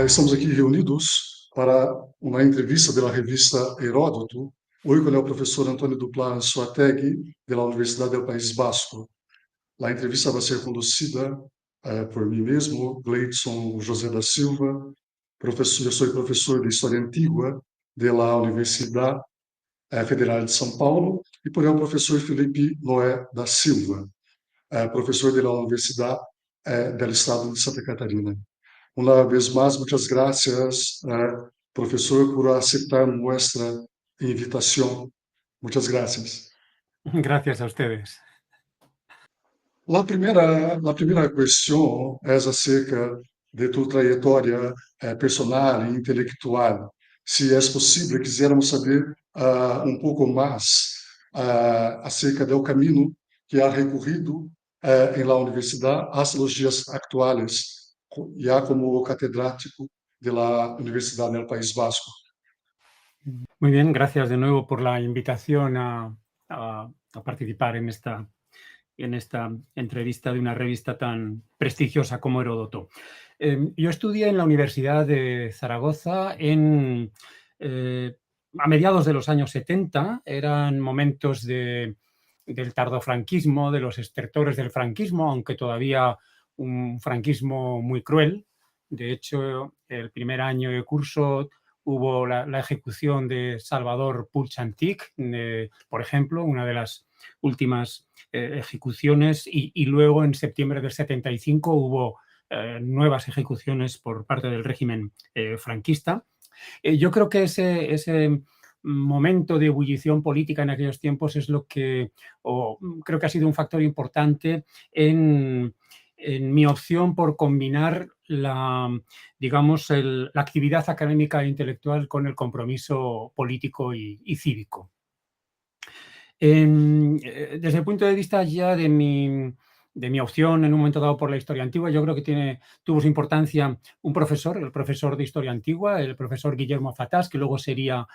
Estamos aqui reunidos para uma entrevista da revista Heródoto, hoje com o professor Antônio Duplan Soategui, da Universidade do País Basco. A entrevista vai ser conduzida por mim mesmo, Gleidson José da Silva, professor, eu sou professor de História Antiga da Universidade Federal de São Paulo, e por el professor Felipe Noé da Silva, professor da Universidade do Estado de Santa Catarina. Una vez más, muchas gracias, profesor, por aceptar nuestra invitación. Muchas gracias. Gracias a ustedes. La primera cuestión es acerca de tu trayectoria personal e intelectual. Si es posible, quisiéramos saber un poco más acerca del camino que ha recorrido en la universidad hasta los días actuales, ya como catedrático de la Universidad del País Vasco. Muy bien, gracias de nuevo por la invitación a participar en esta entrevista de una revista tan prestigiosa como Heródoto. Yo estudié en la Universidad de Zaragoza a mediados de los años 70, eran momentos del tardofranquismo, de los estertores del franquismo, aunque todavía un franquismo muy cruel. De hecho, el primer año de curso hubo la ejecución de Salvador Puig-Antich, por ejemplo, una de las últimas ejecuciones, y luego en septiembre del 75 hubo nuevas ejecuciones por parte del régimen franquista. Yo creo que ese momento de ebullición política en aquellos tiempos es lo que, creo que ha sido un factor importante en mi opción por combinar la actividad académica e intelectual con el compromiso político y cívico. Desde el punto de vista ya de mi opción en un momento dado por la historia antigua, yo creo que tuvo su importancia el profesor de historia antigua, el profesor Guillermo Fatás, que luego sería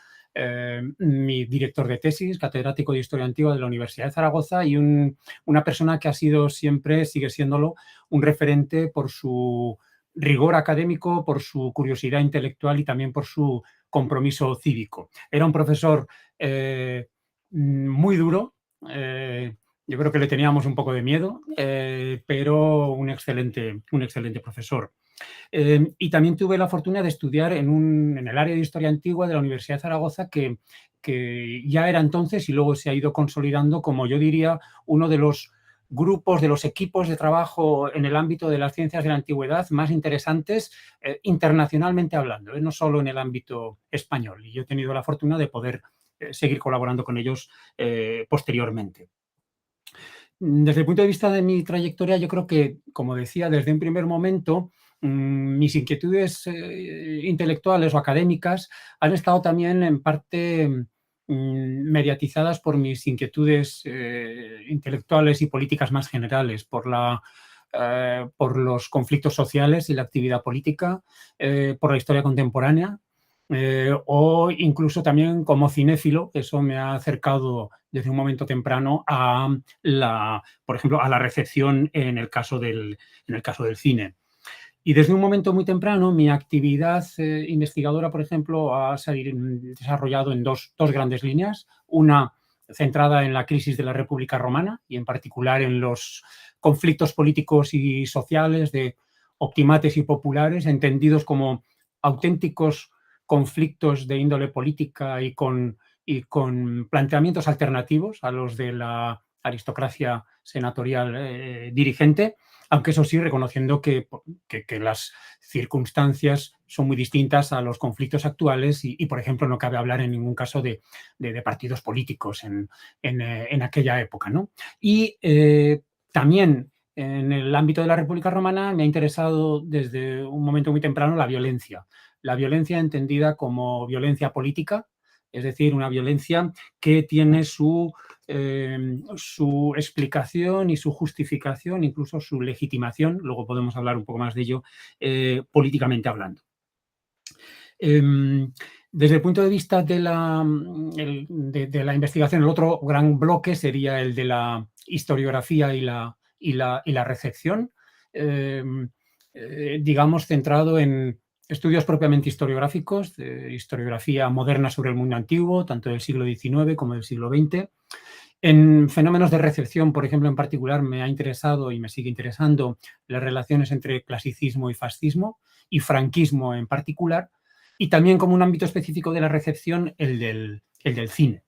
mi director de tesis, catedrático de historia antigua de la Universidad de Zaragoza, y una persona que sigue siéndolo, un referente por su rigor académico, por su curiosidad intelectual y también por su compromiso cívico. Era un profesor muy duro, yo creo que le teníamos un poco de miedo, pero un excelente profesor. Y también tuve la fortuna de estudiar en el área de historia antigua de la Universidad de Zaragoza, que ya era entonces y luego se ha ido consolidando como, yo diría, uno de los grupos, de los equipos de trabajo en el ámbito de las ciencias de la antigüedad más interesantes internacionalmente hablando, no solo en el ámbito español. Y yo he tenido la fortuna de poder seguir colaborando con ellos posteriormente. Desde el punto de vista de mi trayectoria, yo creo que, como decía, desde un primer momento, mis inquietudes intelectuales o académicas han estado también en parte mediatizadas por mis inquietudes intelectuales y políticas más generales, por los conflictos sociales y la actividad política, por la historia contemporánea, o incluso también como cinéfilo. Eso me ha acercado desde un momento temprano por ejemplo, a la recepción en el caso del cine. Y desde un momento muy temprano mi actividad investigadora, por ejemplo, ha desarrollado en dos grandes líneas. Una centrada en la crisis de la República Romana y en particular en los conflictos políticos y sociales de optimates y populares, entendidos como auténticos conflictos de índole política y con planteamientos alternativos a los de la aristocracia senatorial dirigente, aunque eso sí, reconociendo que las circunstancias son muy distintas a los conflictos actuales y, por ejemplo, no cabe hablar en ningún caso de partidos políticos en aquella época, ¿no? Y también en el ámbito de la República Romana me ha interesado desde un momento muy temprano la violencia entendida como violencia política, es decir, una violencia que tiene su explicación y su justificación, incluso su legitimación, luego podemos hablar un poco más de ello, políticamente hablando. Desde el punto de vista de la investigación, el otro gran bloque sería el de la historiografía y la recepción, digamos, centrado en estudios propiamente historiográficos, de historiografía moderna sobre el mundo antiguo, tanto del siglo XIX como del siglo XX. En fenómenos de recepción, por ejemplo, en particular, me ha interesado y me sigue interesando las relaciones entre clasicismo y fascismo, y franquismo en particular, y también como un ámbito específico de la recepción, el del cine.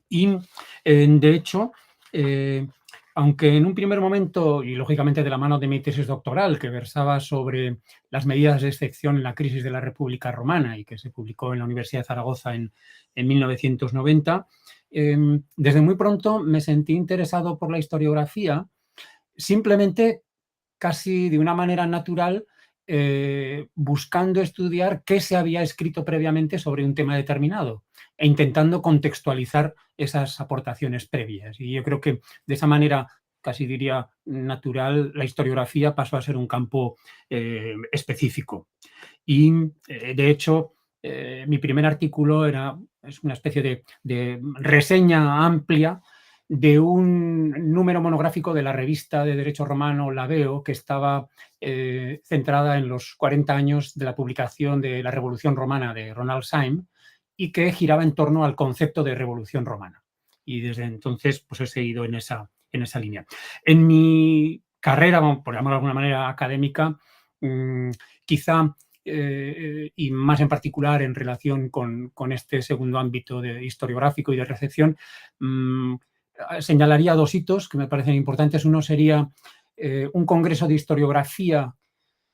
Y, de hecho, aunque en un primer momento, y lógicamente de la mano de mi tesis doctoral, que versaba sobre las medidas de excepción en la crisis de la República Romana y que se publicó en la Universidad de Zaragoza en 1990, desde muy pronto me sentí interesado por la historiografía, simplemente casi de una manera natural, buscando estudiar qué se había escrito previamente sobre un tema determinado e intentando contextualizar esas aportaciones previas. Y yo creo que de esa manera, casi diría natural, la historiografía pasó a ser un campo específico. Y, de hecho, mi primer artículo es una especie de reseña amplia de un número monográfico de la revista de Derecho Romano Laveo, que estaba centrada en los 40 años de la publicación de la Revolución Romana de Ronald Syme y que giraba en torno al concepto de Revolución Romana. Y desde entonces pues he seguido en esa línea. En mi carrera, por llamarlo de alguna manera académica, quizá, y más en particular en relación con este segundo ámbito de historiográfico y de recepción, señalaría dos hitos que me parecen importantes. Uno sería un congreso de historiografía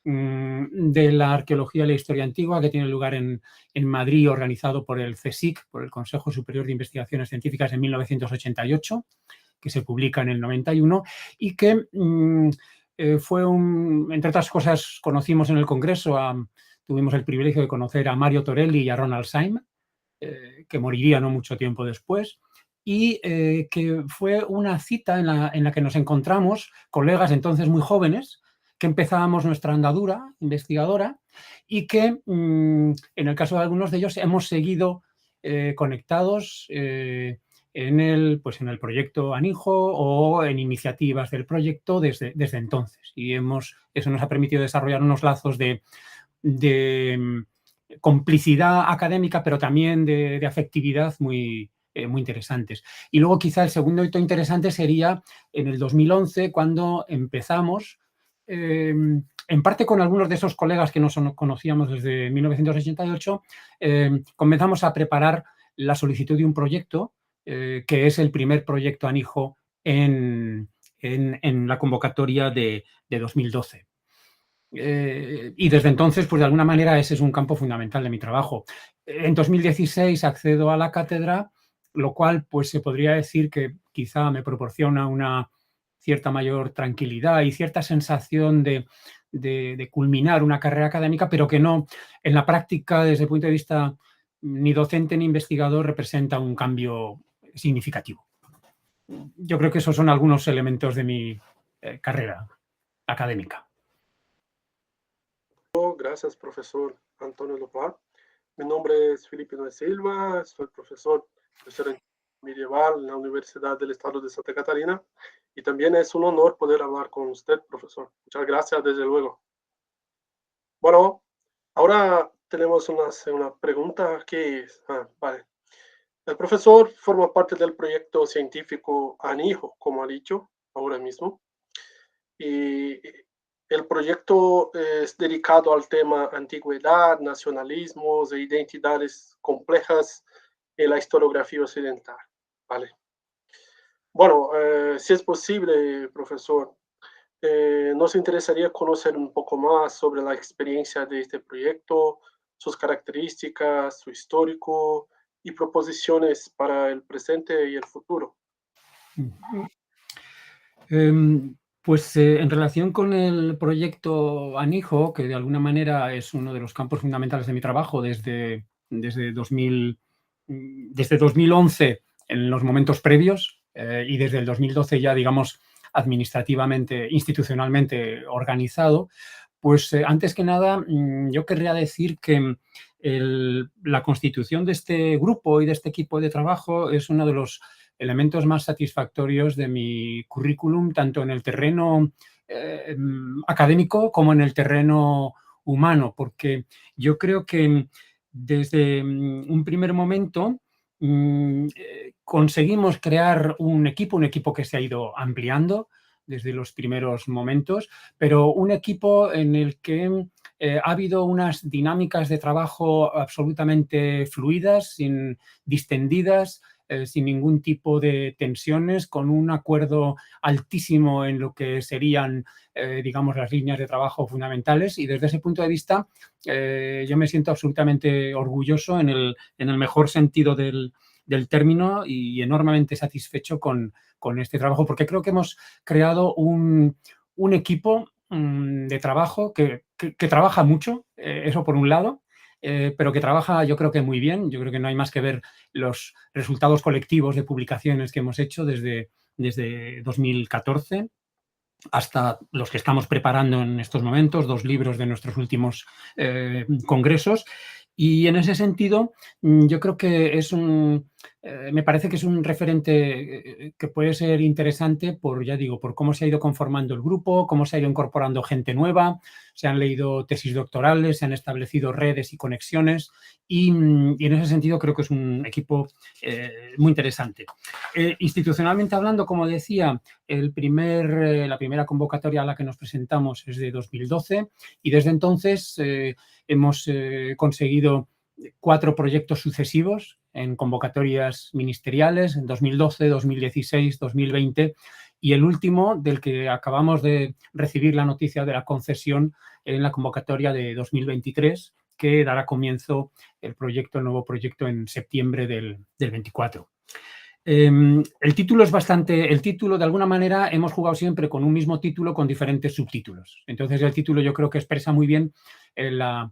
de la arqueología y la historia antigua que tiene lugar en Madrid, organizado por el CSIC, por el Consejo Superior de Investigaciones Científicas, en 1988, que se publica en el 91 y que fue entre otras cosas, conocimos en el congreso, tuvimos el privilegio de conocer a Mario Torelli y a Ronald Syme, que moriría no mucho tiempo después, y que fue una cita en la que nos encontramos colegas entonces muy jóvenes, que empezábamos nuestra andadura investigadora y que, en el caso de algunos de ellos, hemos seguido conectados en el proyecto ANIJO o en iniciativas del proyecto desde entonces. Y eso nos ha permitido desarrollar unos lazos de complicidad académica, pero también de afectividad muy interesantes. Y luego quizá el segundo hito interesante sería en el 2011, cuando empezamos, en parte con algunos de esos colegas que nos conocíamos desde 1988, comenzamos a preparar la solicitud de un proyecto, que es el primer proyecto ANIJO en la convocatoria de 2012. Y desde entonces, pues de alguna manera, ese es un campo fundamental de mi trabajo. En 2016 accedo a la cátedra, lo cual pues se podría decir que quizá me proporciona una cierta mayor tranquilidad y cierta sensación de culminar una carrera académica, pero que no, en la práctica, desde el punto de vista ni docente ni investigador, representa un cambio significativo. Yo creo que esos son algunos elementos de mi carrera académica. Gracias, profesor Antonio Lopar. Mi nombre es Felipe Noé Silva, soy profesor de Historia Medieval en la Universidad del Estado de Santa Catarina y también es un honor poder hablar con usted, profesor. Muchas gracias, desde luego. Bueno, ahora tenemos una pregunta que vale. El profesor forma parte del proyecto científico ANIJO, como ha dicho ahora mismo, y el proyecto es dedicado al tema antigüedad, nacionalismos e identidades complejas en la historiografía occidental. ¿Vale? Bueno, si es posible, profesor, nos interesaría conocer un poco más sobre la experiencia de este proyecto, sus características, su histórico y proposiciones para el presente y el futuro. Pues en relación con el proyecto ANIJO, que de alguna manera es uno de los campos fundamentales de mi trabajo desde 2011 en los momentos previos, y desde el 2012 ya, digamos, administrativamente, institucionalmente organizado, pues antes que nada yo querría decir que la constitución de este grupo y de este equipo de trabajo es uno de los elementos más satisfactorios de mi currículum, tanto en el terreno académico como en el terreno humano, porque yo creo que desde un primer momento conseguimos crear un equipo que se ha ido ampliando desde los primeros momentos, pero un equipo en el que ha habido unas dinámicas de trabajo absolutamente fluidas, distendidas, sin ningún tipo de tensiones, con un acuerdo altísimo en lo que serían, digamos, las líneas de trabajo fundamentales, y desde ese punto de vista yo me siento absolutamente orgulloso en el mejor sentido del término y enormemente satisfecho con este trabajo, porque creo que hemos creado un equipo de trabajo que trabaja mucho, eso por un lado, pero que trabaja yo creo que muy bien. Yo creo que no hay más que ver los resultados colectivos de publicaciones que hemos hecho desde 2014 hasta los que estamos preparando en estos momentos, 2 libros de nuestros últimos congresos. Y en ese sentido, yo creo que me parece que es un referente que puede ser interesante por, ya digo, por cómo se ha ido conformando el grupo, cómo se ha ido incorporando gente nueva, se han leído tesis doctorales, se han establecido redes y conexiones, y en ese sentido creo que es un equipo muy interesante. Institucionalmente hablando, como decía, la primera convocatoria a la que nos presentamos es de 2012, y desde entonces hemos conseguido 4 proyectos sucesivos en convocatorias ministeriales en 2012, 2016, 2020, y el último del que acabamos de recibir la noticia de la concesión en la convocatoria de 2023, que dará comienzo el nuevo proyecto en septiembre del 24. El título de alguna manera hemos jugado siempre con un mismo título con diferentes subtítulos. Entonces el título yo creo que expresa muy bien la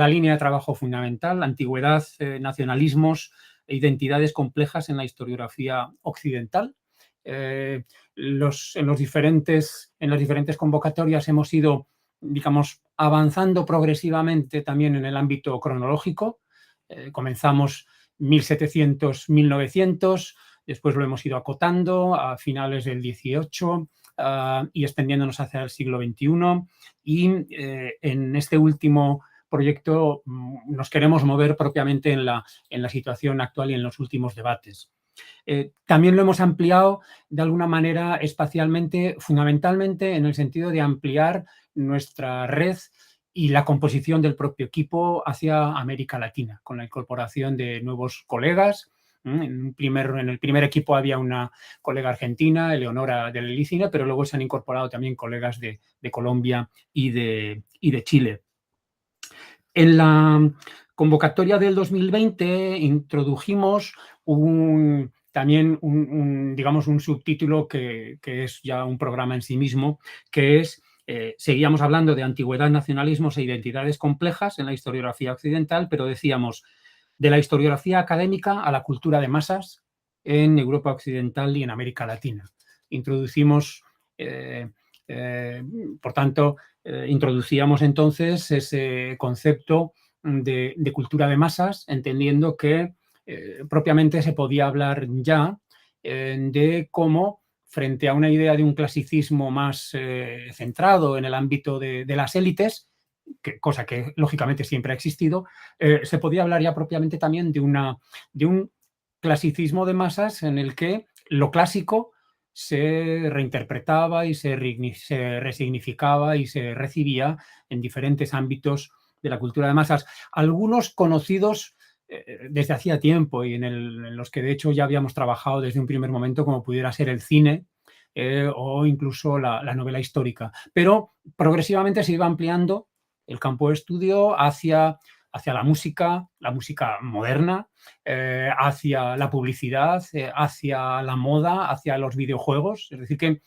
línea de trabajo fundamental: antigüedad, nacionalismos e identidades complejas en la historiografía occidental. En las diferentes convocatorias hemos ido, digamos, avanzando progresivamente también en el ámbito cronológico. Comenzamos 1700, 1900, después lo hemos ido acotando a finales del 18 y extendiéndonos hacia el siglo XXI, y en este último proyecto nos queremos mover propiamente en la situación actual y en los últimos debates. También lo hemos ampliado de alguna manera espacialmente, fundamentalmente en el sentido de ampliar nuestra red y la composición del propio equipo hacia América Latina, con la incorporación de nuevos colegas. En el primer equipo había una colega argentina, Eleonora de Lelicina, pero luego se han incorporado también colegas de Colombia y de Chile. En la convocatoria del 2020 introdujimos también un subtítulo que es ya un programa en sí mismo, que es seguíamos hablando de antigüedad, nacionalismos e identidades complejas en la historiografía occidental, pero decíamos de la historiografía académica a la cultura de masas en Europa Occidental y en América Latina. Introducimos, por tanto, introducíamos entonces ese concepto de cultura de masas, entendiendo que propiamente se podía hablar ya de cómo, frente a una idea de un clasicismo más centrado en el ámbito de las élites, cosa que lógicamente siempre ha existido, se podía hablar ya propiamente también de un clasicismo de masas en el que lo clásico se reinterpretaba y se resignificaba y se recibía en diferentes ámbitos de la cultura de masas. Algunos conocidos desde hacía tiempo y en los que de hecho ya habíamos trabajado desde un primer momento, como pudiera ser el cine o incluso la novela histórica. Pero progresivamente se iba ampliando el campo de estudio hacia la música moderna, hacia la publicidad, hacia la moda, hacia los videojuegos. Es decir, que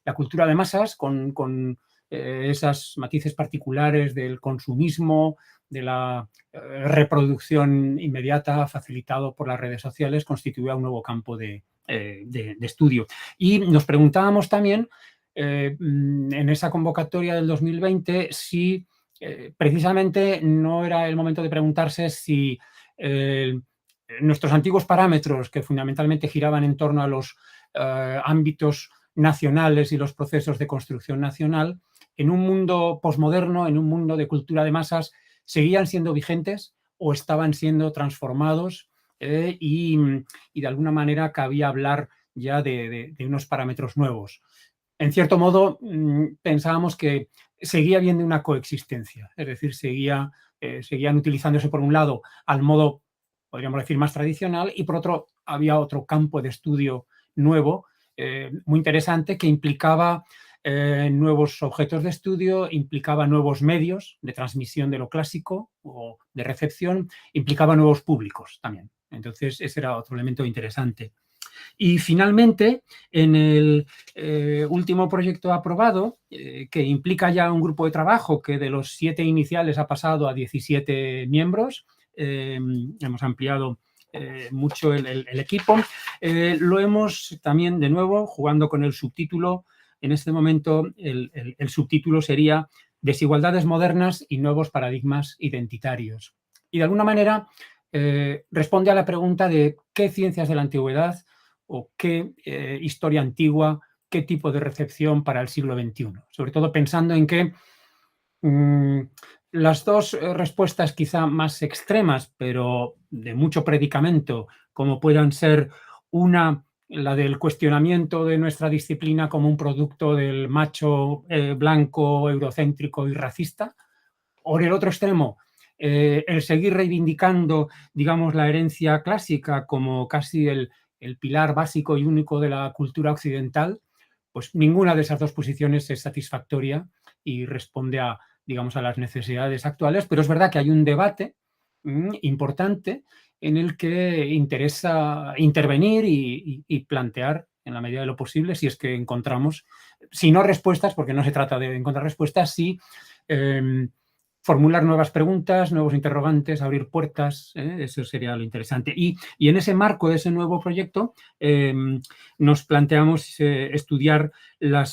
la cultura de masas, con esas matices particulares del consumismo, de la reproducción inmediata facilitado por las redes sociales, constituía un nuevo campo de estudio. Y nos preguntábamos también en esa convocatoria del 2020 si precisamente no era el momento de preguntarse si nuestros antiguos parámetros, que fundamentalmente giraban en torno a los ámbitos nacionales y los procesos de construcción nacional, en un mundo posmoderno, en un mundo de cultura de masas, seguían siendo vigentes o estaban siendo transformados y de alguna manera cabía hablar ya de unos parámetros nuevos. En cierto modo, pensábamos que seguía habiendo una coexistencia, es decir, seguían utilizándose por un lado al modo, podríamos decir, más tradicional, y por otro había otro campo de estudio nuevo, muy interesante, que implicaba nuevos objetos de estudio, implicaba nuevos medios de transmisión de lo clásico o de recepción, implicaba nuevos públicos también. Entonces, ese era otro elemento interesante. Y finalmente, en el último proyecto aprobado, que implica ya un grupo de trabajo que de los 7 iniciales ha pasado a 17 miembros, hemos ampliado mucho el equipo, lo hemos también, de nuevo, jugando con el subtítulo. En este momento el subtítulo sería Desigualdades modernas y nuevos paradigmas identitarios. Y de alguna manera responde a la pregunta de qué ciencias de la antigüedad o qué historia antigua, qué tipo de recepción para el siglo XXI. Sobre todo pensando en que las dos respuestas quizá más extremas, pero de mucho predicamento, como puedan ser una, la del cuestionamiento de nuestra disciplina como un producto del macho blanco, eurocéntrico y racista, o en el otro extremo, el seguir reivindicando, digamos, la herencia clásica como casi el pilar básico y único de la cultura occidental, pues ninguna de esas dos posiciones es satisfactoria y responde a, digamos, a las necesidades actuales, pero es verdad que hay un debate importante en el que interesa intervenir y plantear, en la medida de lo posible, si es que encontramos, si no respuestas, porque no se trata de encontrar respuestas, si formular nuevas preguntas, nuevos interrogantes, abrir puertas, eso sería lo interesante. Y en ese marco de ese nuevo proyecto nos planteamos estudiar la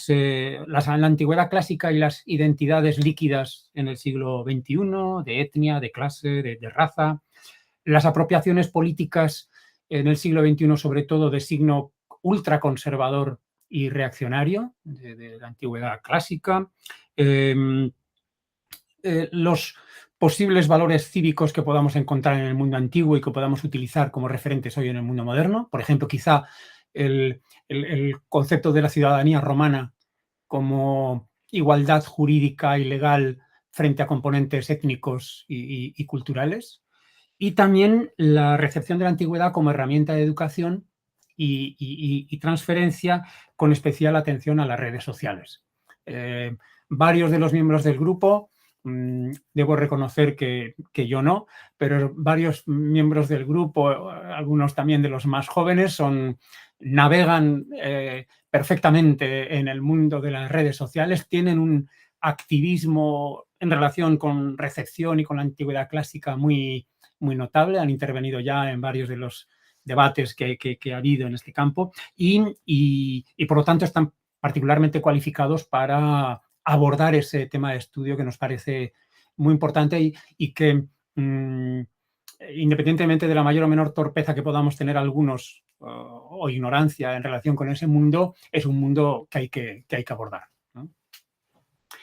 antigüedad clásica y las identidades líquidas en el siglo XXI, de etnia, de clase, de raza, las apropiaciones políticas en el siglo XXI, sobre todo de signo ultraconservador y reaccionario de la antigüedad clásica, los posibles valores cívicos que podamos encontrar en el mundo antiguo y que podamos utilizar como referentes hoy en el mundo moderno. Por ejemplo, quizá el concepto de la ciudadanía romana como igualdad jurídica y legal frente a componentes étnicos y culturales. Y también la recepción de la antigüedad como herramienta de educación y transferencia, con especial atención a las redes sociales. Varios de los miembros del grupo, debo reconocer que yo no, pero varios miembros del grupo, algunos también de los más jóvenes, navegan perfectamente en el mundo de las redes sociales, tienen un activismo en relación con recepción y con la antigüedad clásica muy, muy notable, han intervenido ya en varios de los debates que ha habido en este campo y por lo tanto están particularmente cualificados para abordar ese tema de estudio que nos parece muy importante y que independientemente de la mayor o menor torpeza que podamos tener algunos o ignorancia en relación con ese mundo, es un mundo que hay que abordar, ¿no?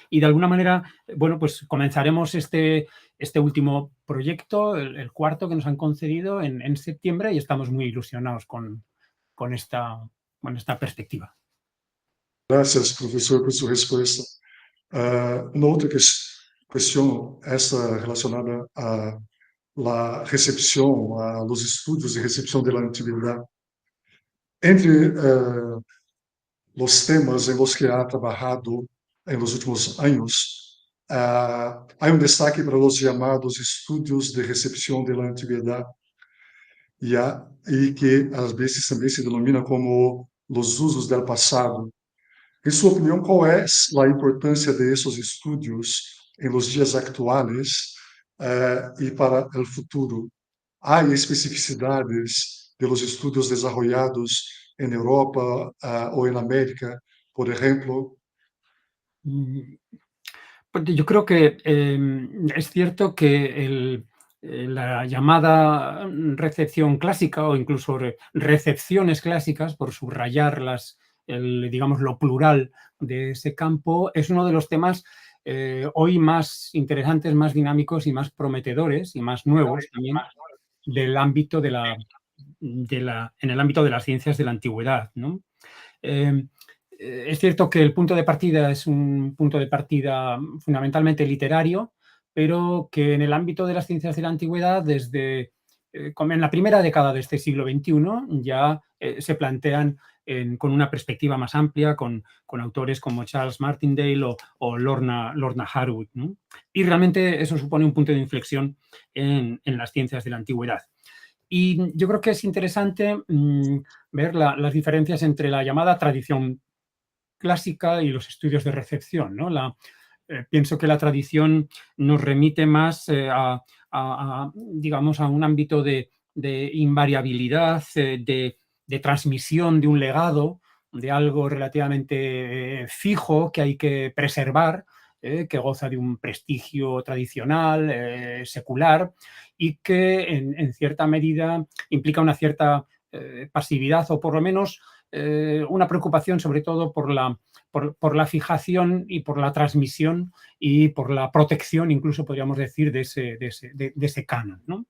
Y de alguna manera, bueno, pues comenzaremos este último proyecto, el cuarto que nos han concedido en septiembre, y estamos muy ilusionados con esta perspectiva. Gracias, profesor, por su respuesta. Una otra cuestión, esta relacionada a la recepción, a los estudios de recepción de la antigüedad. Entre los temas en los que ha trabajado en los últimos años, hay un destaque para los llamados estudios de recepción de la antigüedad, y que a veces también se denomina como los usos del pasado. En su opinión, ¿cuál es la importancia de esos estudios en los días actuales y para el futuro? ¿Hay especificidades de los estudios desarrollados en Europa o en América, por ejemplo? Porque yo creo que es cierto que la llamada recepción clásica o incluso recepciones clásicas, por subrayar las digamos, lo plural de ese campo, es uno de los temas hoy más interesantes, más dinámicos y más prometedores y más nuevos también del ámbito en el ámbito de las ciencias de la antigüedad, ¿no? Es cierto que el punto de partida es un punto de partida fundamentalmente literario, pero que en el ámbito de las ciencias de la antigüedad, desde en la primera década de este siglo XXI, ya se plantean con una perspectiva más amplia, con autores como Charles Martindale o Lorna Harwood, ¿no? Y realmente eso supone un punto de inflexión en las ciencias de la antigüedad. Y yo creo que es interesante ver las diferencias entre la llamada tradición clásica y los estudios de recepción, ¿no? Pienso que la tradición nos remite más digamos, a un ámbito de invariabilidad, de transmisión de un legado, de algo relativamente fijo que hay que preservar, que goza de un prestigio tradicional, secular, y que en cierta medida implica una cierta pasividad o por lo menos una preocupación sobre todo por la fijación y por la transmisión y por la protección, incluso podríamos decir, de ese canon, ¿no?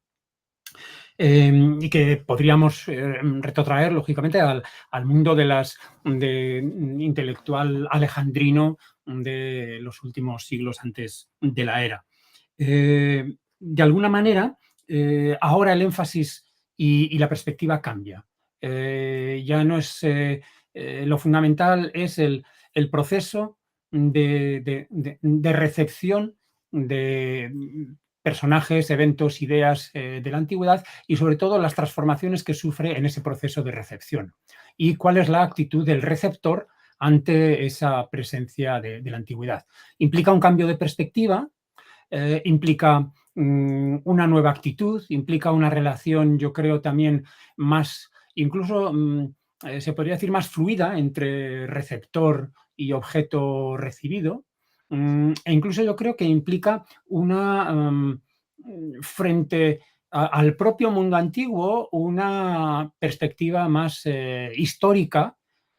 Y que podríamos retrotraer, lógicamente, al mundo de intelectual alejandrino de los últimos siglos antes de la era. De alguna manera, ahora el énfasis y la perspectiva cambia. Ya no es lo fundamental, es el proceso de recepción de personajes, eventos, ideas de la antigüedad y sobre todo las transformaciones que sufre en ese proceso de recepción. Y cuál es la actitud del receptor ante esa presencia de la antigüedad. Implica un cambio de perspectiva, implica una nueva actitud, implica una relación, yo creo, también más, incluso se podría decir más fluida entre receptor y objeto recibido, e incluso yo creo que implica una, frente al propio mundo antiguo, una perspectiva más histórica,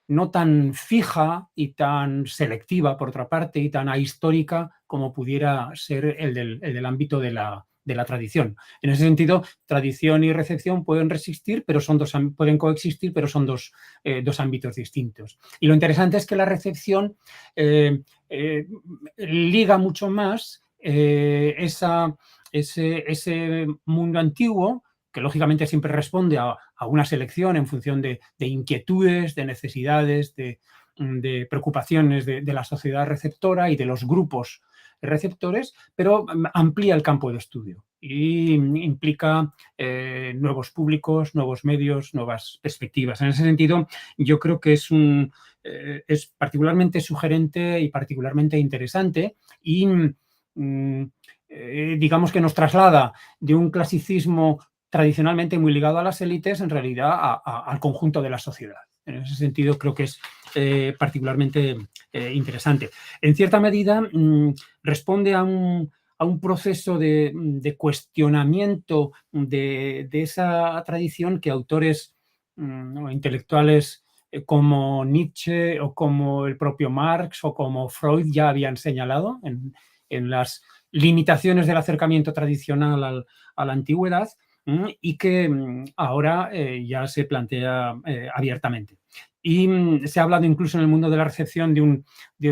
no tan fija y tan selectiva, por otra parte, y tan ahistórica como pudiera ser el del ámbito de la tradición. En ese sentido, tradición y recepción pueden resistir, pero pueden coexistir, pero son dos ámbitos distintos. Y lo interesante es que la recepción liga mucho más ese mundo antiguo, que lógicamente siempre responde a una selección en función de inquietudes, de necesidades, de preocupaciones de la sociedad receptora y de los grupos receptores, pero amplía el campo de estudio y implica nuevos públicos, nuevos medios, nuevas perspectivas. En ese sentido, yo creo que es particularmente sugerente y particularmente interesante y digamos que nos traslada de un clasicismo tradicionalmente muy ligado a las élites, en realidad al conjunto de la sociedad. En ese sentido, creo que es particularmente interesante. En cierta medida, responde a un proceso de cuestionamiento de esa tradición que autores intelectuales como Nietzsche o como el propio Marx o como Freud ya habían señalado en las limitaciones del acercamiento tradicional a la antigüedad, y que ahora ya se plantea abiertamente. Y se ha hablado incluso en el mundo de la recepción de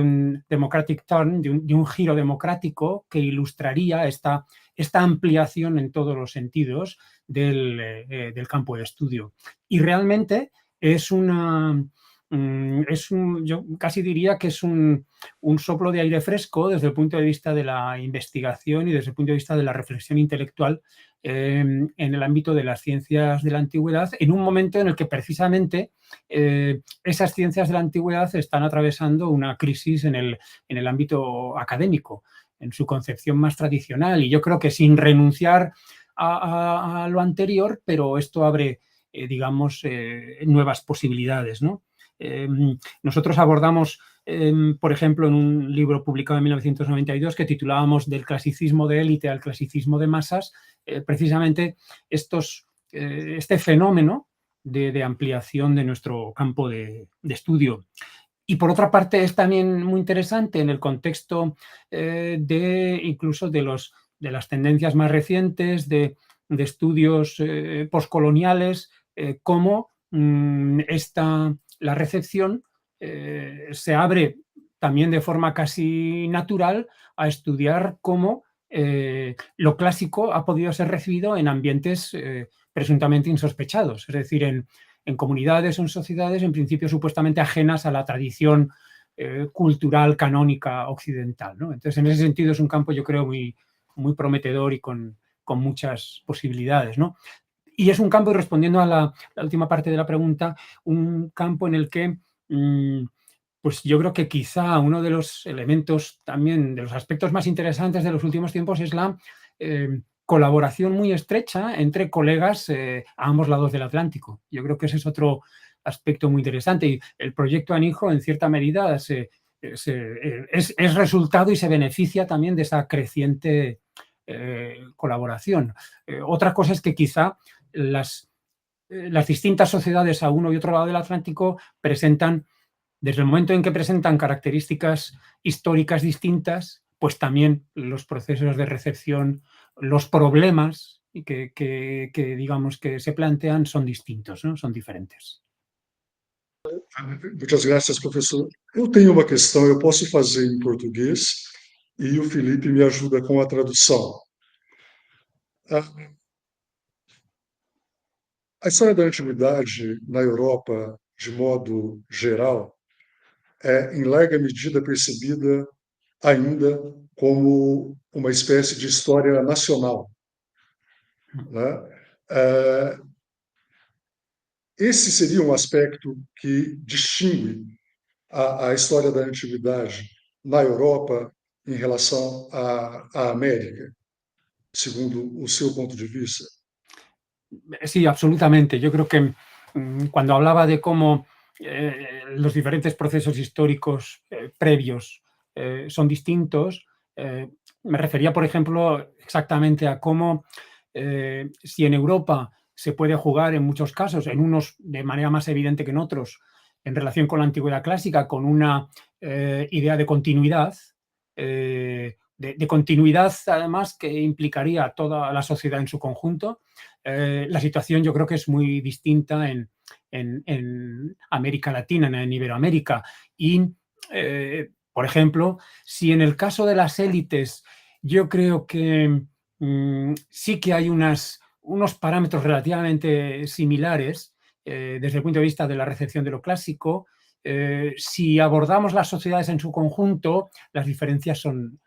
un democratic turn, de un giro democrático que ilustraría esta ampliación en todos los sentidos del campo de estudio. Y realmente es yo casi diría que es un soplo de aire fresco desde el punto de vista de la investigación y desde el punto de vista de la reflexión intelectual en el ámbito de las ciencias de la antigüedad, en un momento en el que precisamente esas ciencias de la antigüedad están atravesando una crisis en el ámbito académico, en su concepción más tradicional. Y yo creo que sin renunciar a lo anterior, pero esto abre, digamos, nuevas posibilidades, ¿no? Nosotros abordamos, por ejemplo, en un libro publicado en 1992 que titulábamos Del clasicismo de élite al clasicismo de masas, precisamente este fenómeno de ampliación de nuestro campo de estudio. Y por otra parte es también muy interesante en el contexto incluso de las tendencias más recientes de estudios postcoloniales, cómo la recepción se abre también de forma casi natural a estudiar cómo lo clásico ha podido ser recibido en ambientes presuntamente insospechados, es decir, en comunidades o en sociedades en principio supuestamente ajenas a la tradición cultural canónica occidental, ¿no? Entonces, en ese sentido es un campo, yo creo, muy, muy prometedor y con muchas posibilidades, ¿no? Y es un campo, y respondiendo a la última parte de la pregunta, un campo en el que pues yo creo que quizá uno de los elementos también, de los aspectos más interesantes de los últimos tiempos es la colaboración muy estrecha entre colegas a ambos lados del Atlántico. Yo creo que ese es otro aspecto muy interesante y el proyecto ANIJO en cierta medida es resultado y se beneficia también de esa creciente colaboración. Otra cosa es que quizá las distintas sociedades a uno y otro lado del Atlántico presentan, desde el momento en que presentan características históricas distintas, pues también los procesos de recepción, los problemas que digamos que se plantean son distintos, ¿no? Son diferentes. Muchas gracias, professor. Eu tenho uma questão, eu posso fazer em português e o Felipe me ajuda com a tradução. A história da antiguidade na Europa, de modo geral, é em larga medida percebida ainda como uma espécie de história nacional, né? Esse seria um aspecto que distingue a história da antiguidade na Europa em relação à América, segundo o seu ponto de vista? Sí, absolutamente. Yo creo que cuando hablaba de cómo los diferentes procesos históricos previos son distintos, me refería, por ejemplo, exactamente a cómo si en Europa se puede jugar en muchos casos, en unos de manera más evidente que en otros, en relación con la antigüedad clásica, con una idea de continuidad, de continuidad además que implicaría a toda la sociedad en su conjunto. La situación yo creo que es muy distinta en América Latina, en Iberoamérica. Y, por ejemplo, si en el caso de las élites yo creo que sí que hay unos parámetros relativamente similares desde el punto de vista de la recepción de lo clásico, si abordamos las sociedades en su conjunto, las diferencias son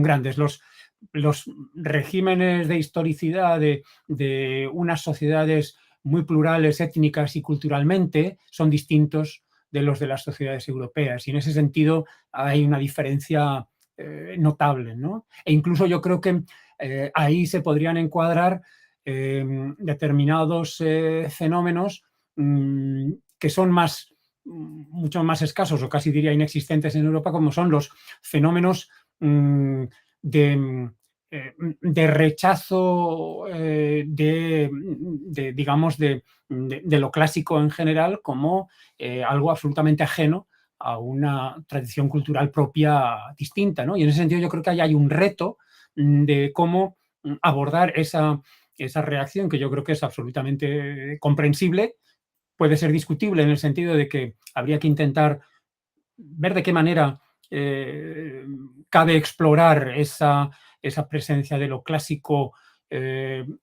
grandes. Los regímenes de historicidad de unas sociedades muy plurales étnicas y culturalmente son distintos de los de las sociedades europeas y en ese sentido hay una diferencia notable, ¿no? E incluso yo creo que ahí se podrían encuadrar determinados fenómenos que son mucho más escasos o casi diría inexistentes en Europa, como son los fenómenos de rechazo digamos, de lo clásico en general como algo absolutamente ajeno a una tradición cultural propia distinta, ¿no? Y en ese sentido yo creo que ahí hay un reto de cómo abordar esa reacción, que yo creo que es absolutamente comprensible. Puede ser discutible en el sentido de que habría que intentar ver de qué manera cabe explorar esa presencia de lo clásico en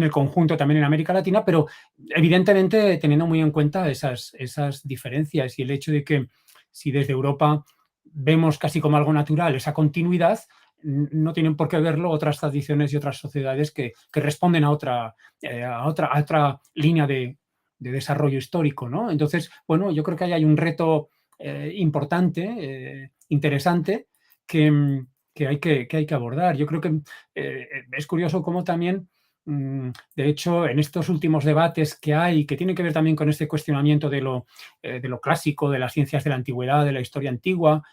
el conjunto también en América Latina, pero evidentemente teniendo muy en cuenta esas diferencias y el hecho de que si desde Europa vemos casi como algo natural esa continuidad, no tienen por qué verlo otras tradiciones y otras sociedades que responden a otra línea de desarrollo histórico, ¿no? Entonces, bueno, yo creo que ahí hay un reto importante, interesante, que hay que abordar. Yo creo que es curioso cómo también, de hecho, en estos últimos debates que hay, que tienen que ver también con este cuestionamiento de lo clásico, de las ciencias de la antigüedad, de la historia antigua,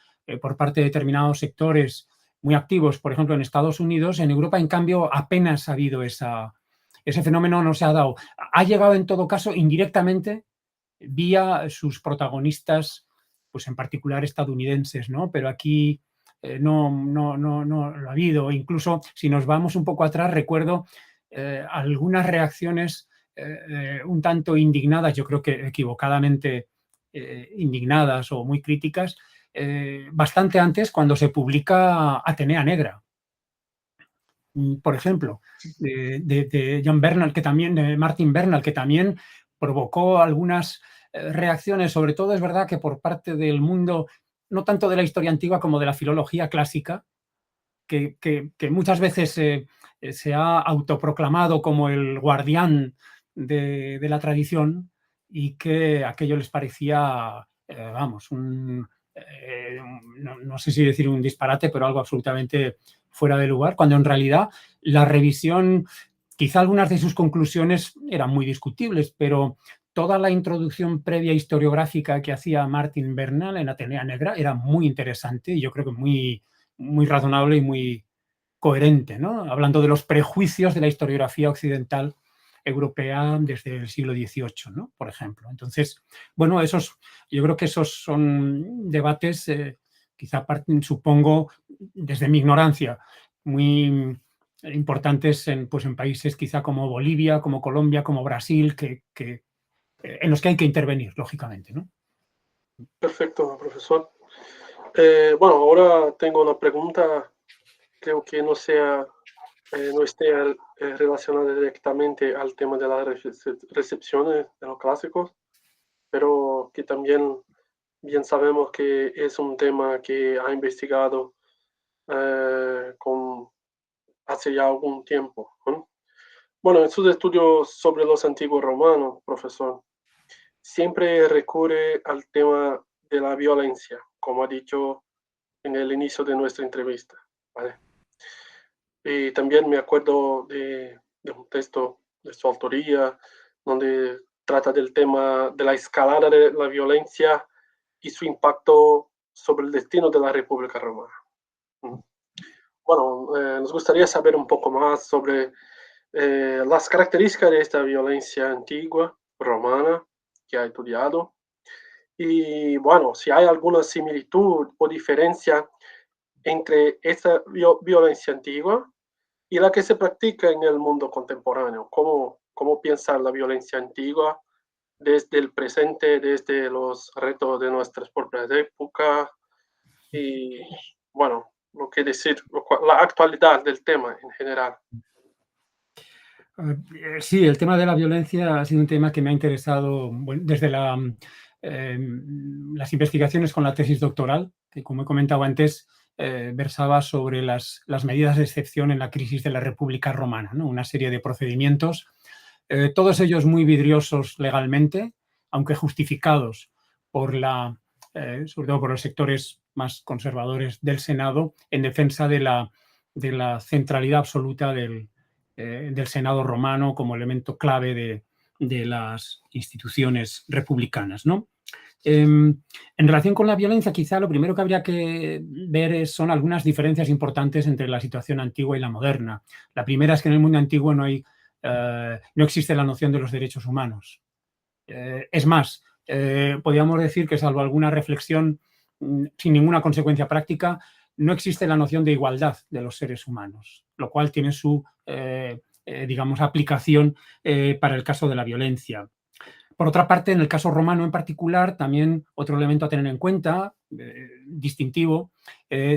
por parte de determinados sectores muy activos, por ejemplo, en Estados Unidos, en Europa, en cambio, apenas ha habido esa ese fenómeno no se ha dado. Ha llegado en todo caso indirectamente vía sus protagonistas, pues en particular estadounidenses, ¿no? Pero aquí no lo ha habido. Incluso si nos vamos un poco atrás, recuerdo algunas reacciones un tanto indignadas, yo creo que equivocadamente indignadas o muy críticas, bastante antes, cuando se publica Atenea Negra, por ejemplo, de John Bernal, que también, de Martin Bernal, que también provocó algunas reacciones, sobre todo es verdad que por parte del mundo, no tanto de la historia antigua como de la filología clásica, que muchas veces se ha autoproclamado como el guardián de la tradición, y que aquello les parecía, vamos, no sé si decir un disparate, pero algo absolutamente fuera de lugar, cuando en realidad la revisión, quizá algunas de sus conclusiones eran muy discutibles, pero toda la introducción previa historiográfica que hacía Martin Bernal en Atenea Negra era muy interesante y yo creo que muy razonable y muy coherente, ¿no? Hablando de los prejuicios de la historiografía occidental europea desde el siglo XVIII, ¿no? Por ejemplo. Entonces, bueno, yo creo que esos son debates, quizá supongo, desde mi ignorancia, muy importantes en países quizá como Bolivia, como Colombia, como Brasil, en los que hay que intervenir, lógicamente, ¿no? Perfecto, profesor. Bueno, ahora tengo una pregunta, creo que no esté relacionada directamente al tema de las recepciones de los clásicos, pero que también bien sabemos que es un tema que ha investigado hace ya algún tiempo, ¿no? Bueno, en sus estudios sobre los antiguos romanos, profesor, siempre recurre al tema de la violencia, como ha dicho en el inicio de nuestra entrevista, ¿vale? Y también me acuerdo de un texto de su autoría donde trata del tema de la escalada de la violencia y su impacto sobre el destino de la República Romana. Bueno, nos gustaría saber un poco más sobre las características de esta violencia antigua romana que ha estudiado y, bueno, si hay alguna similitud o diferencia entre esta violencia antigua y la que se practica en el mundo contemporáneo. ¿Cómo piensa la violencia antigua desde el presente, desde los retos de nuestras propias épocas? Y, bueno, lo que decir, la actualidad del tema en general. Sí, el tema de la violencia ha sido un tema que me ha interesado desde las investigaciones con la tesis doctoral, que, como he comentado antes, versaba sobre las medidas de excepción en la crisis de la República Romana, ¿no? Una serie de procedimientos, todos ellos muy vidriosos legalmente, aunque justificados sobre todo por los sectores más conservadores del Senado, en defensa de la centralidad absoluta del Senado romano como elemento clave de las instituciones republicanas, ¿no? En relación con la violencia, quizá lo primero que habría que ver son algunas diferencias importantes entre la situación antigua y la moderna. La primera es que en el mundo antiguo no existe la noción de los derechos humanos. Es más, podríamos decir que, salvo alguna reflexión sin ninguna consecuencia práctica, no existe la noción de igualdad de los seres humanos, lo cual tiene su, digamos, aplicación para el caso de la violencia. Por otra parte, en el caso romano en particular, también otro elemento a tener en cuenta, distintivo,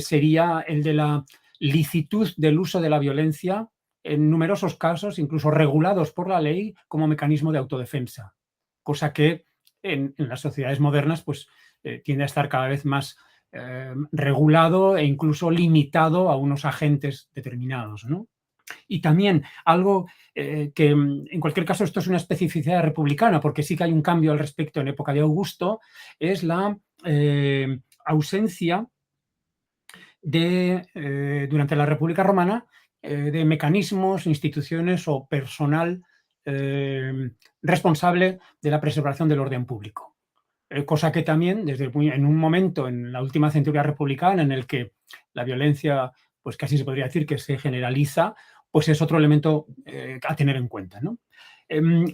sería el de la licitud del uso de la violencia en numerosos casos, incluso regulados por la ley como mecanismo de autodefensa, cosa que en las sociedades modernas pues, tiende a estar cada vez más regulado e incluso limitado a unos agentes determinados, ¿no? Y también algo que, en cualquier caso, esto es una especificidad republicana, porque sí que hay un cambio al respecto en época de Augusto, es la ausencia durante la República Romana, de mecanismos, instituciones o personal responsable de la preservación del orden público. Cosa que también, en un momento en la última centuria republicana en el que la violencia, pues casi se podría decir que se generaliza, pues es otro elemento a tener en cuenta, ¿no?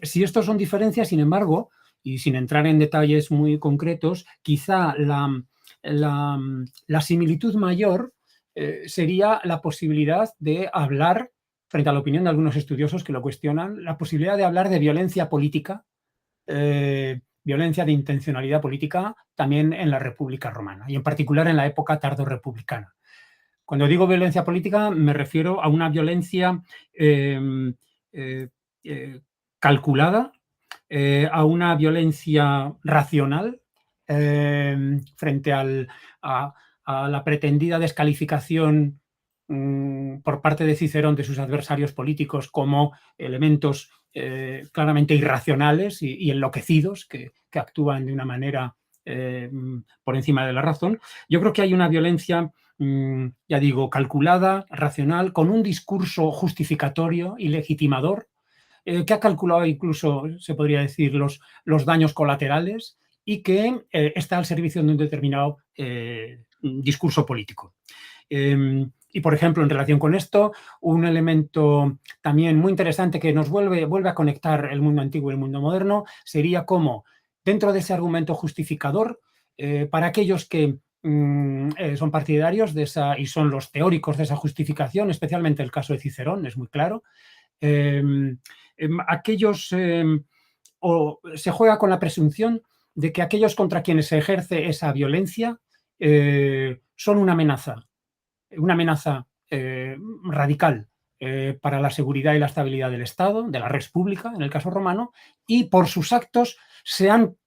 Si estos son diferencias, sin embargo, y sin entrar en detalles muy concretos, quizá la similitud mayor sería la posibilidad de hablar, frente a la opinión de algunos estudiosos que lo cuestionan, la posibilidad de hablar de violencia política, violencia de intencionalidad política, también en la República Romana, y en particular en la época tardorrepublicana. Cuando digo violencia política me refiero a una violencia calculada, a una violencia racional frente a la pretendida descalificación por parte de Cicerón de sus adversarios políticos como elementos claramente irracionales y enloquecidos que actúan de una manera por encima de la razón. Yo creo que hay una violencia, ya digo, calculada, racional, con un discurso justificatorio y legitimador, que ha calculado incluso, se podría decir, los daños colaterales y que está al servicio de un determinado discurso político. Y, por ejemplo, en relación con esto, un elemento también muy interesante que nos vuelve a conectar el mundo antiguo y el mundo moderno sería cómo, dentro de ese argumento justificador, para aquellos que son partidarios de esa y son los teóricos de esa justificación, especialmente el caso de Cicerón, es muy claro, aquellos o se juega con la presunción de que aquellos contra quienes se ejerce esa violencia son una amenaza radical para la seguridad y la estabilidad del Estado, de la res pública, en el caso romano, y por sus actos se han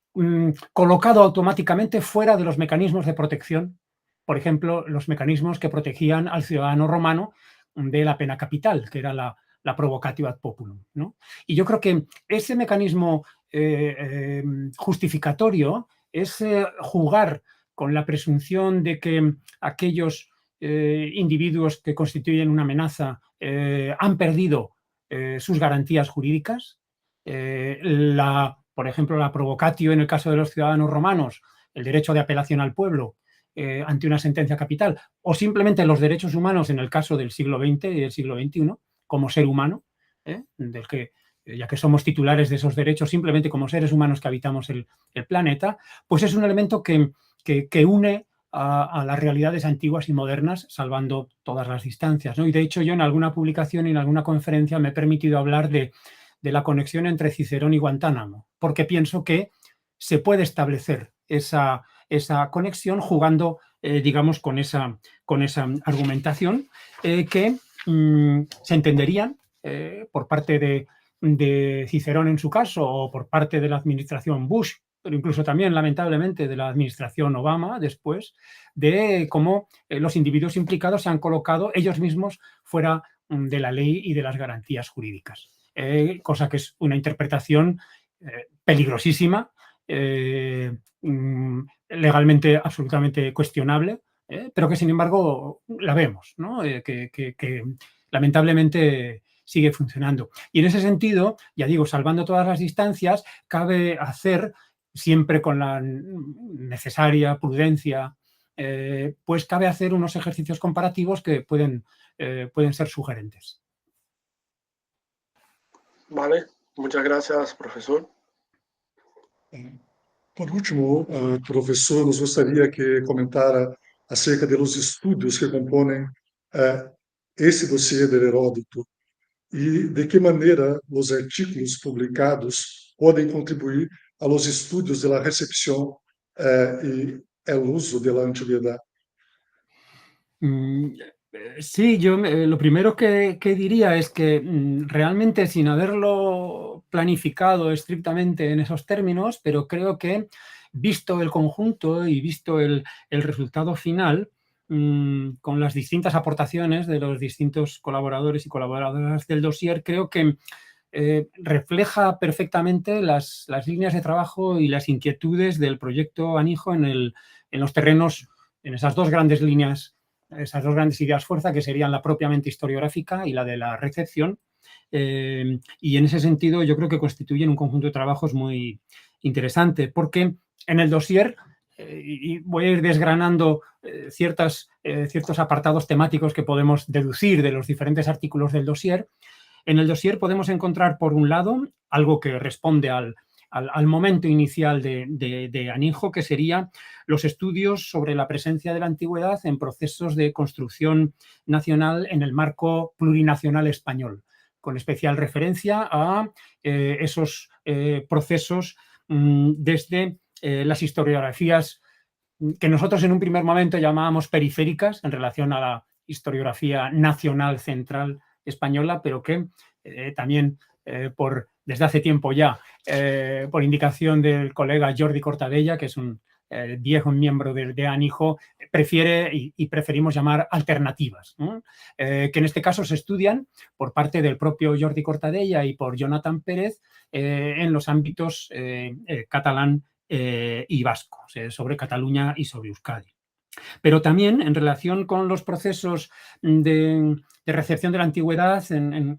colocado automáticamente fuera de los mecanismos de protección, por ejemplo, los mecanismos que protegían al ciudadano romano de la pena capital, que era la provocatio ad populum, ¿no? Y yo creo que ese mecanismo justificatorio es jugar con la presunción de que aquellos individuos que constituyen una amenaza han perdido sus garantías jurídicas. Por ejemplo, la provocatio en el caso de los ciudadanos romanos, el derecho de apelación al pueblo ante una sentencia capital, o simplemente los derechos humanos en el caso del siglo XX y del siglo XXI, como ser humano, del que, ya que somos titulares de esos derechos simplemente como seres humanos que habitamos el planeta, pues es un elemento que une a las realidades antiguas y modernas, salvando todas las distancias, ¿no? Y de hecho yo en alguna publicación y en alguna conferencia me he permitido hablar de la conexión entre Cicerón y Guantánamo, porque pienso que se puede establecer esa conexión jugando, digamos, con esa argumentación que se entenderían por parte de Cicerón en su caso o por parte de la administración Bush, pero incluso también, lamentablemente, de la administración Obama después, de cómo los individuos implicados se han colocado ellos mismos fuera de la ley y de las garantías jurídicas. Cosa que es una interpretación peligrosísima, legalmente absolutamente cuestionable, pero que sin embargo la vemos, ¿no? Que lamentablemente sigue funcionando. Y en ese sentido, ya digo, salvando todas las distancias, cabe hacer, siempre con la necesaria prudencia, pues cabe hacer unos ejercicios comparativos que pueden ser sugerentes. Vale, muchas gracias, profesor. Por último, professor, nos gostaria que comentara acerca dos estudos que compõem esse dossiê de Heródoto e de que maneira os artigos publicados podem contribuir a los estudios de la recepción y el uso de la antigüedad. Sí, yo lo primero que diría es que realmente sin haberlo planificado estrictamente en esos términos, pero creo que visto el conjunto y visto el resultado final, con las distintas aportaciones de los distintos colaboradores y colaboradoras del dossier, creo que refleja perfectamente las líneas de trabajo y las inquietudes del proyecto Anijo en los terrenos, en esas dos grandes líneas, esas dos grandes ideas fuerza, que serían la propiamente historiográfica y la de la recepción. Y en ese sentido yo creo que constituyen un conjunto de trabajos muy interesante, porque en el dossier y voy a ir desgranando ciertos apartados temáticos que podemos deducir de los diferentes artículos del dossier. En el dossier podemos encontrar, por un lado, algo que responde al momento inicial de Anijo, que sería los estudios sobre la presencia de la antigüedad en procesos de construcción nacional en el marco plurinacional español, con especial referencia a esos procesos desde las historiografías que nosotros en un primer momento llamábamos periféricas en relación a la historiografía nacional central española, pero que también desde hace tiempo ya, por indicación del colega Jordi Cortadella, que es un viejo miembro de Anijo, prefiere y preferimos llamar alternativas, ¿no? Que en este caso se estudian por parte del propio Jordi Cortadella y por Jonathan Pérez en los ámbitos catalán y vasco, sobre Cataluña y sobre Euskadi. Pero también en relación con los procesos de recepción de la antigüedad,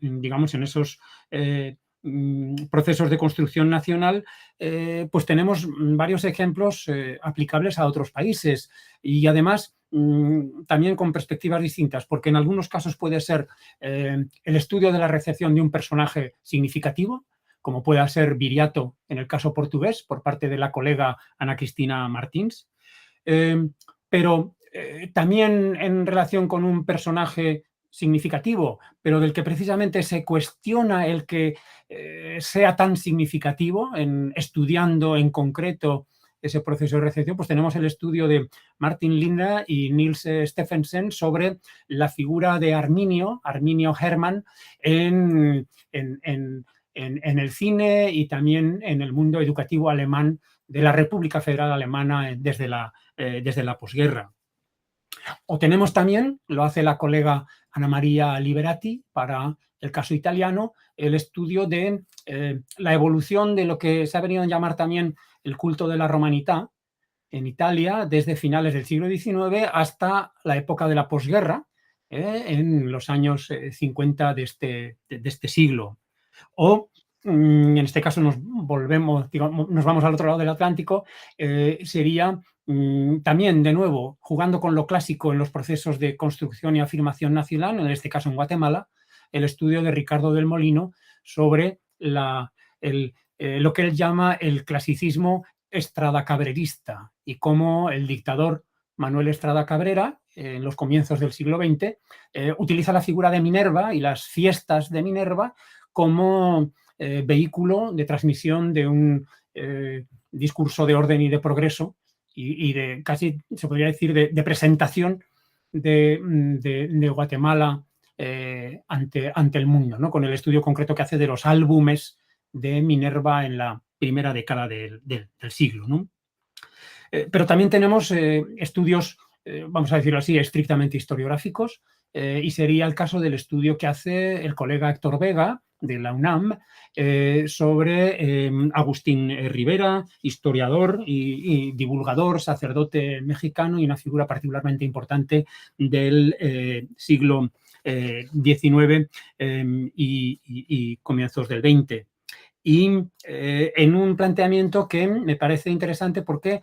digamos, en esos procesos de construcción nacional, pues tenemos varios ejemplos aplicables a otros países y además también con perspectivas distintas, porque en algunos casos puede ser el estudio de la recepción de un personaje significativo, como pueda ser Viriato en el caso portugués, por parte de la colega Ana Cristina Martins, pero también en relación con un personaje significativo, pero del que precisamente se cuestiona el que sea tan significativo, estudiando en concreto ese proceso de recepción, pues tenemos el estudio de Martin Linda y Nils Steffensen sobre la figura de Arminio Hermann en el cine y también en el mundo educativo alemán de la República Federal Alemana desde la posguerra. O tenemos también, lo hace la colega Ana María Liberati para el caso italiano, el estudio de la evolución de lo que se ha venido a llamar también el culto de la romanidad en Italia desde finales del siglo XIX hasta la época de la posguerra, en los años 50 de este siglo. O en este caso nos vamos al otro lado del Atlántico, sería también, de nuevo, jugando con lo clásico en los procesos de construcción y afirmación nacional, en este caso en Guatemala, el estudio de Ricardo del Molino sobre lo que él llama el clasicismo estradacabrerista y cómo el dictador Manuel Estrada Cabrera, en los comienzos del siglo XX, utiliza la figura de Minerva y las fiestas de Minerva como vehículo de transmisión de un discurso de orden y de progreso y de casi, se podría decir, de presentación de Guatemala ante el mundo, ¿no? Con el estudio concreto que hace de los álbumes de Minerva en la primera década del siglo, ¿no? Pero también tenemos estudios, vamos a decirlo así, estrictamente historiográficos, y sería el caso del estudio que hace el colega Héctor Vega de la UNAM sobre Agustín Rivera, historiador y divulgador, sacerdote mexicano y una figura particularmente importante del siglo XIX y comienzos del XX. Y en un planteamiento que me parece interesante porque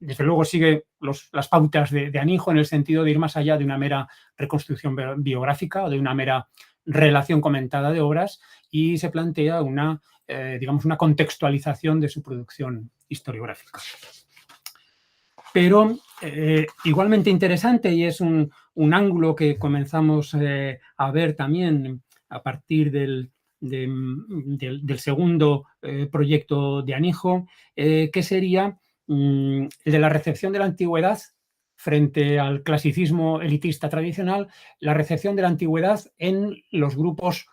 desde luego sigue las pautas de Anijo en el sentido de ir más allá de una mera reconstrucción biográfica o de una mera relación comentada de obras y se plantea digamos, una contextualización de su producción historiográfica. Pero igualmente interesante, y es un ángulo que comenzamos a ver también a partir del segundo proyecto de Anijo, que sería el de la recepción de la antigüedad frente al clasicismo elitista tradicional, la recepción de la antigüedad en los grupos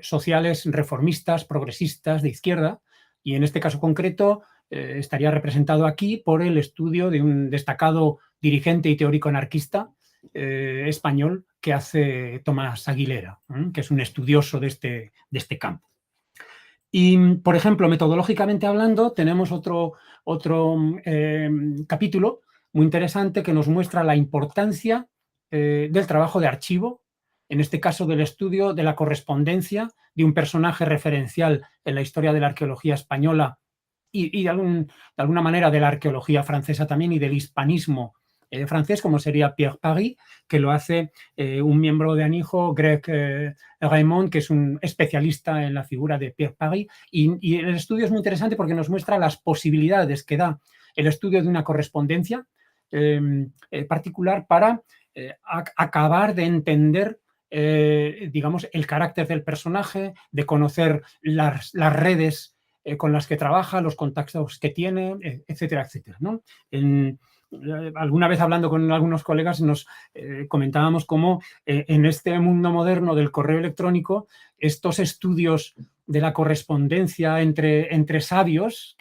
sociales reformistas, progresistas, de izquierda, y en este caso concreto estaría representado aquí por el estudio de un destacado dirigente y teórico anarquista español que hace Tomás Aguilera, que es un estudioso de este campo. Y, por ejemplo, metodológicamente hablando, tenemos otro capítulo muy interesante que nos muestra la importancia del trabajo de archivo, en este caso del estudio de la correspondencia de un personaje referencial en la historia de la arqueología española y de alguna manera de la arqueología francesa también y del hispanismo francés, como sería Pierre Paris, que lo hace un miembro de Anijo, Greg Raymond, que es un especialista en la figura de Pierre Paris. Y el estudio es muy interesante porque nos muestra las posibilidades que da el estudio de una correspondencia particular para acabar de entender digamos, el carácter del personaje, de conocer las redes con las que trabaja, los contactos que tiene, etcétera, etcétera, ¿no? Alguna vez hablando con algunos colegas nos comentábamos cómo en este mundo moderno del correo electrónico estos estudios de la correspondencia entre sabios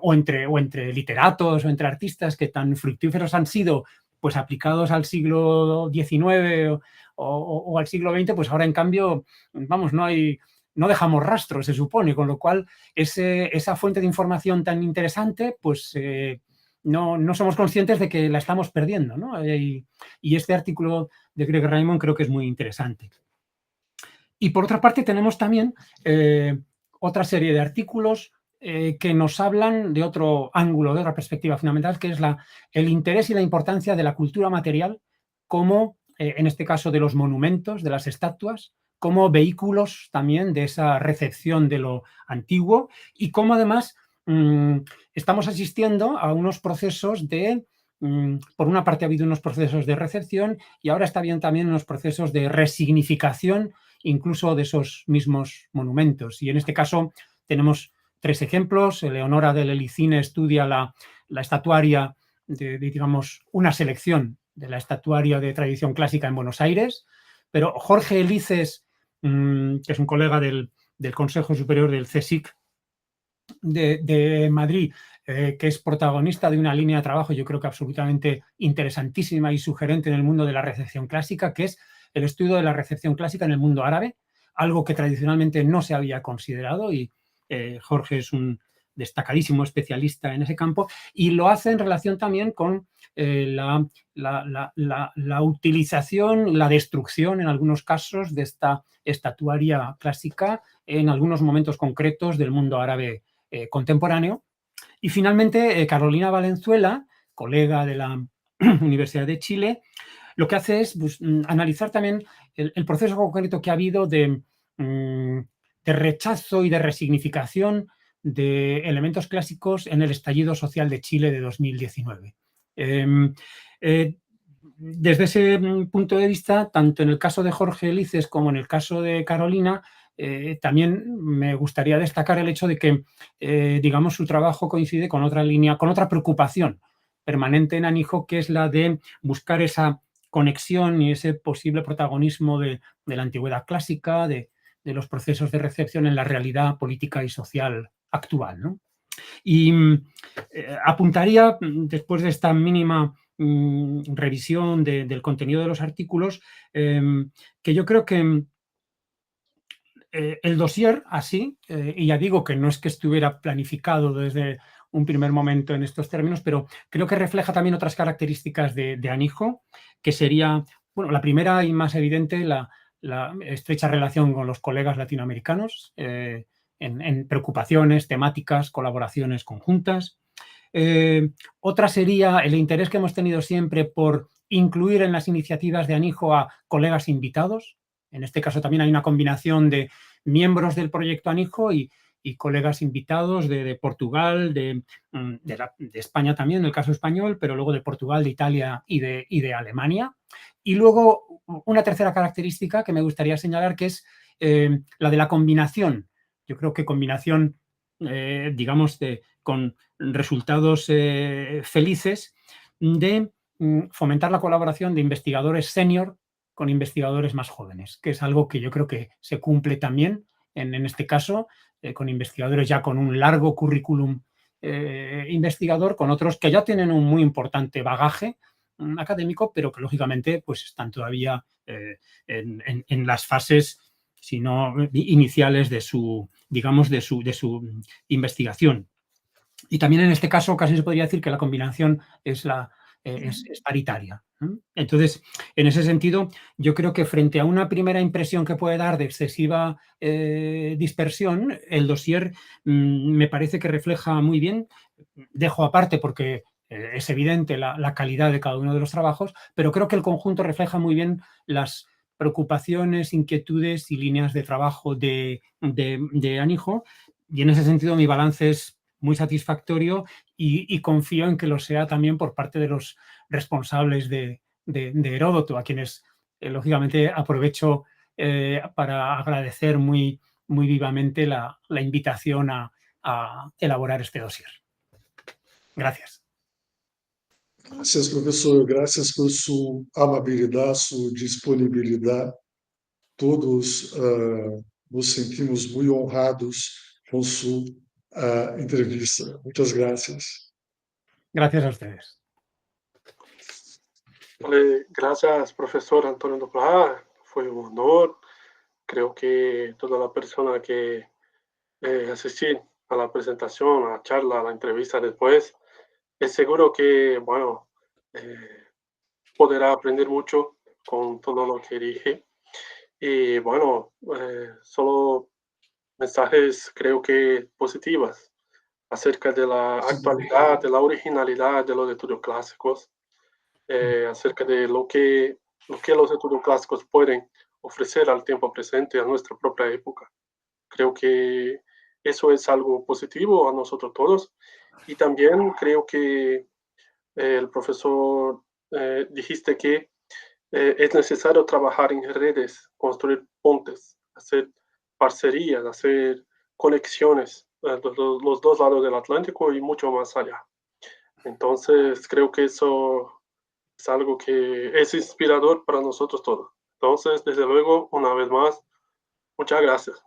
o entre literatos o entre artistas que tan fructíferos han sido pues aplicados al siglo XIX o al siglo XX, pues ahora en cambio, vamos, no dejamos rastros, se supone, con lo cual esa fuente de información tan interesante, pues no somos conscientes de que la estamos perdiendo, ¿no? Y este artículo de Greg Raymond creo que es muy interesante. Y por otra parte tenemos también otra serie de artículos que nos hablan de otro ángulo, de otra perspectiva fundamental, que es el interés y la importancia de la cultura material como, en este caso, de los monumentos, de las estatuas, como vehículos también de esa recepción de lo antiguo y cómo además estamos asistiendo a unos procesos por una parte ha habido unos procesos de recepción y ahora está habiendo también unos procesos de resignificación incluso de esos mismos monumentos. Y en este caso tenemos 3 ejemplos. Eleonora del Helicine estudia la estatuaria digamos, una selección de la estatuaria de tradición clásica en Buenos Aires, pero Jorge Elices, que es un colega del Consejo Superior del CSIC de Madrid, que es protagonista de una línea de trabajo, yo creo que absolutamente interesantísima y sugerente en el mundo de la recepción clásica, que es el estudio de la recepción clásica en el mundo árabe, algo que tradicionalmente no se había considerado y Jorge es un destacadísimo especialista en ese campo y lo hace en relación también con la utilización, la destrucción en algunos casos de esta estatuaria clásica en algunos momentos concretos del mundo árabe contemporáneo. Y finalmente Carolina Valenzuela, colega de la Universidad de Chile, lo que hace es pues, analizar también el proceso concreto que ha habido de rechazo y de resignificación de elementos clásicos en el estallido social de Chile de 2019. Desde ese punto de vista, tanto en el caso de Jorge Elices como en el caso de Carolina, también me gustaría destacar el hecho de que, digamos, su trabajo coincide con otra línea, con otra preocupación permanente en Anijo, que es la de buscar esa conexión y ese posible protagonismo de la antigüedad clásica, de los procesos de recepción en la realidad política y social actual, ¿no? Y apuntaría, después de esta mínima revisión del contenido de los artículos, que yo creo que el dossier así, y ya digo que no es que estuviera planificado desde un primer momento en estos términos, pero creo que refleja también otras características de Anijo, que sería, bueno, la primera y más evidente, la estrecha relación con los colegas latinoamericanos en preocupaciones, temáticas, colaboraciones conjuntas. Otra sería el interés que hemos tenido siempre por incluir en las iniciativas de Anijo a colegas invitados. En este caso también hay una combinación de miembros del proyecto Anijo y colegas invitados de Portugal, de España también, en el caso español, pero luego de Portugal, de Italia y de Alemania. Y luego una tercera característica que me gustaría señalar, que es la de la combinación. Yo creo que combinación, digamos, con resultados felices de fomentar la colaboración de investigadores senior con investigadores más jóvenes, que es algo que yo creo que se cumple también en este caso, con investigadores ya con un largo currículum investigador, con otros que ya tienen un muy importante bagaje académico, pero que lógicamente pues están todavía en las fases, si no iniciales, de su, digamos, de su investigación. Y también en este caso casi se podría decir que la combinación es es paritaria. Entonces, en ese sentido, yo creo que frente a una primera impresión que puede dar de excesiva dispersión, el dossier me parece que refleja muy bien, dejo aparte porque es evidente la calidad de cada uno de los trabajos, pero creo que el conjunto refleja muy bien las preocupaciones, inquietudes y líneas de trabajo de Anijo, y en ese sentido mi balance es muy satisfactorio y confío en que lo sea también por parte de los responsables de Heródoto, a quienes lógicamente aprovecho para agradecer muy vivamente la invitación a elaborar este dossier. Gracias. Gracias, professor. Gracias por sua amabilidade, sua disponibilidade. Todos nos sentimos muito honrados com sua entrevista. Muitas gracias. Gracias a ustedes. Vale, gracias, profesor Antonio Duplat. Fue un honor. Creo que toda la persona que asistir a la presentación, a la charla, a la entrevista después, es seguro que, bueno, podrá aprender mucho con todo lo que dije. Y bueno, solo mensajes creo que positivas acerca de la actualidad, de la originalidad de los estudios clásicos, acerca de lo que los estudios clásicos pueden ofrecer al tiempo presente, a nuestra propia época. Creo que eso es algo positivo a nosotros todos. Y también creo que el profesor dijiste que es necesario trabajar en redes, construir puentes, hacer parcerías, hacer conexiones, los dos lados del Atlántico y mucho más allá. Entonces, creo que eso es algo que es inspirador para nosotros todos. Entonces, desde luego, una vez más, muchas gracias.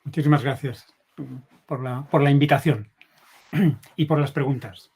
Muchísimas gracias por la invitación y por las preguntas.